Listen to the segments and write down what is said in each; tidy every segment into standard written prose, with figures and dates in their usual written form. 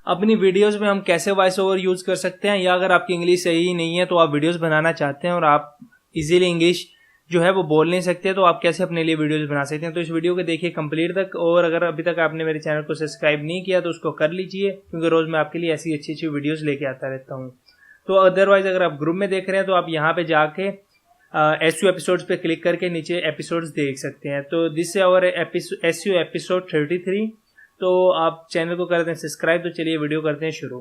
अपनी वीडियोस में हम कैसे वॉइस ओवर यूज कर सकते हैं, या अगर आपकी इंग्लिश सही नहीं है तो आप वीडियोस बनाना चाहते हैं और आप इजीली इंग्लिश जो है वो बोल नहीं सकते, तो आप कैसे अपने लिए वीडियोस बना सकते हैं। तो इस वीडियो को देखिए कंप्लीट तक, और अगर अभी तक आपने मेरे चैनल को सब्सक्राइब नहीं किया तो उसको कर लीजिए, क्योंकि रोज मैं आपके लिए ऐसी अच्छी अच्छी वीडियोस लेके आता रहता हूँ। तो अदरवाइज अगर आप ग्रुप में देख रहे हैं तो आप यहाँ पे जाके SEO एपिसोड्स पे क्लिक करके नीचे एपिसोड्स देख सकते हैं। तो दिस है और SEO एपिसोड 33। तो आप चैनल को कर दें सब्सक्राइब। तो चलिए वीडियो करते हैं शुरू।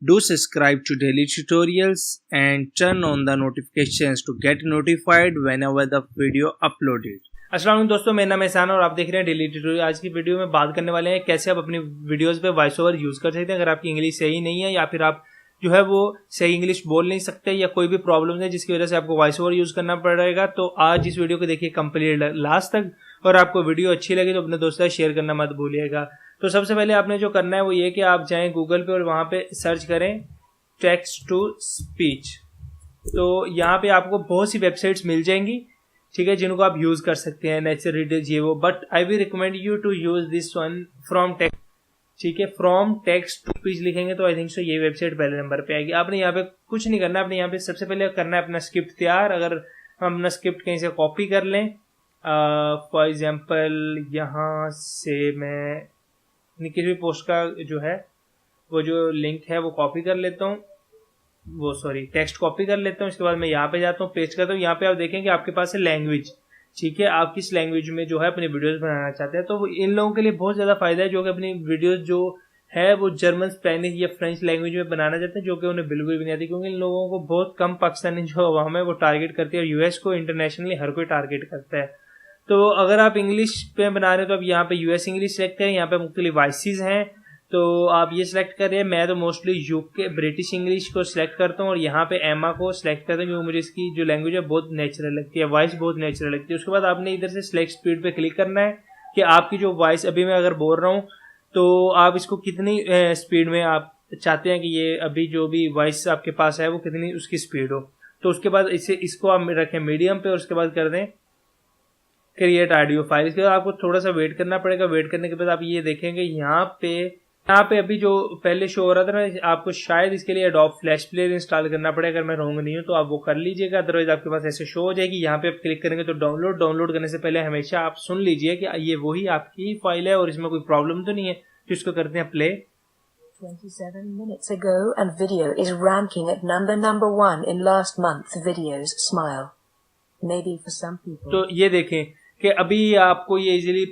Do subscribe to daily tutorials and turn on the notifications to get notified whenever the video uploaded। अस्सलाम वालेकुम दोस्तों, मेरा नाम एहसान और आप देख रहे हैं डेली ट्यूटोरियल। आज की वीडियो में बात करने वाले हैं कैसे आप अपनी वीडियोस पे वॉइस ओवर यूज कर सकते हैं। अगर आपकी इंग्लिश सही नहीं है या फिर आप जो है वो सही इंग्लिश बोल नहीं सकते या कोई भी प्रॉब्लम है जिसकी वजह से आपको वॉइस ओवर यूज करना पड़ेगा, तो आज इस वीडियो को देखिए कंप्लीट लास्ट तक। और आपको वीडियो अच्छी लगी तो अपने दोस्तों से शेयर करना मत भूलिएगा। तो सबसे पहले आपने जो करना है वो ये कि आप जाएं गूगल पे और वहां पे सर्च करें टेक्स्ट टू स्पीच। तो यहाँ पे आपको बहुत सी वेबसाइट्स मिल जाएंगी, ठीक है, जिनको आप यूज कर सकते हैं, नेचर रीडर्स ये वो, but I will recommend you to use this one from text, ठीक है। फ्रॉम टेक्स्ट टू स्पीच लिखेंगे तो आई थिंक सो ये वेबसाइट पहले नंबर पे आएगी। आपने यहाँ पे कुछ नहीं करना, आपने यहाँ पे सबसे पहले करना है अपना स्क्रिप्ट तैयार। अगर हम अपना स्क्रिप्ट कहीं से कॉपी कर लें, फॉर एग्जाम्पल यहाँ से मैं किसी भी पोस्ट का जो है वो जो लिंक है वो कॉपी कर लेता हूँ, वो सॉरी टेक्स्ट कॉपी कर लेता हूँ। इसके बाद मैं यहाँ पे जाता हूँ, पेस्ट करता हूँ। यहाँ पे आप देखें कि आपके पास है लैंग्वेज, ठीक है, आप किस लैंग्वेज में जो है अपनी वीडियोस बनाना चाहते हैं। तो इन लोगों के लिए बहुत ज्यादा फायदा है जो कि अपनी वीडियोस जो है वो जर्मन, स्पेनिश या फ्रेंच लैंग्वेज में बनाना चाहते हैं, जो कि उन्हें बिल्कुल भी नहीं आती, क्योंकि इन लोगों को बहुत कम पाकिस्तानी जो अवाम है वो टारगेट करती है और यूएस को इंटरनेशनली हर कोई टारगेट करता है। तो अगर आप इंग्लिश पे बना रहे हो तो आप यहाँ पे यूएस इंग्लिश सेलेक्ट करें। यहाँ पे मुख्तलिफ वॉइसेस हैं तो आप ये सिलेक्ट करें। मैं तो मोस्टली यूके ब्रिटिश इंग्लिश को सिलेक्ट करता हूँ और यहाँ पे एमा को सिलेक्ट करता हूँ, क्योंकि मुझे इसकी जो लैंग्वेज है बहुत नेचुरल लगती है, वॉइस बहुत नेचुरल लगती है। उसके बाद आपने इधर से सिलेक्ट स्पीड पे क्लिक करना है कि आपकी जो वॉइस अभी मैं अगर बोल रहा हूँ तो आप इसको कितनी स्पीड में आप चाहते हैं कि ये अभी जो भी वॉइस आपके पास है वो कितनी उसकी स्पीड हो। तो उसके बाद इसको आप रखें मीडियम पे और उसके बाद कर दें क्रिएट ऑडियो फाइल। इसके बाद आपको थोड़ा सा वेट करना पड़ेगा। वेट करने के बाद आप ये देखेंगे यहाँ पे अभी जो पहले शो हो रहा था ना, आपको शायद इसके लिए एडोब फ्लैश प्लेयर इंस्टॉल करना पड़ेगा। अगर मैं रॉन्ग नहीं हूँ तो आप वो कर लीजिएगा, अदरवाइज आपके पास ऐसे शो हो जाएगी। यहाँ पे आप क्लिक करेंगे तो डाउनलोड करने से पहले हमेशा आप सुन लीजिए कि ये वही आपकी फाइल है और इसमें कोई प्रॉब्लम तो नहीं है। तो इसको करते हैं play. 27 minutes ago and video is ranking at number 1 in last month's videos. Smile. Maybe for some people. तो ये देखें कि अभी आपको ये इजीली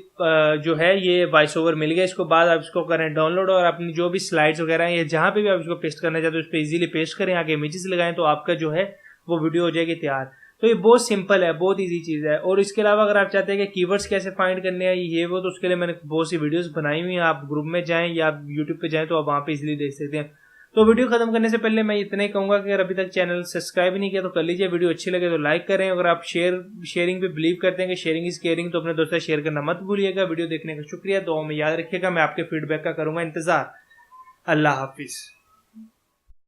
जो है ये वॉइस ओवर मिल गया। इसको बाद आप इसको करें डाउनलोड और अपनी जो भी स्लाइड्स वगैरह हैं, जहां पे भी आप इसको पेस्ट करना चाहते हो उस पर इजीली पेस्ट करें, आगे इमेजेस लगाएं तो आपका जो है वो वीडियो हो जाएगी तैयार। तो ये बहुत सिंपल है, बहुत इजी चीज है। और इसके अलावा अगर आप चाहते हैं कि कीवर्ड्स कैसे फाइंड करने हैं ये वो, तो उसके लिए मैंने बहुत सी वीडियोस बनाई हुई हैं। आप ग्रुप में जाएं या यूट्यूब पे जाएं तो आप वहां पे इजीली देख सकते हैं। तो वीडियो खत्म करने से पहले मैं इतना ही कहूंगा कि अगर अभी तक चैनल सब्सक्राइब नहीं किया तो कर लीजिए। वीडियो अच्छी लगे तो लाइक करें। अगर आप शेयरिंग पे बिलीव करते हैं कि शेयरिंग इज केयरिंग तो अपने दोस्तों से शेयर करना मत भूलिएगा। वीडियो देखने का शुक्रिया, दुआ में याद रखिएगा। मैं आपके फीडबैक का करूंगा इंतजार। अल्लाह हाफिज।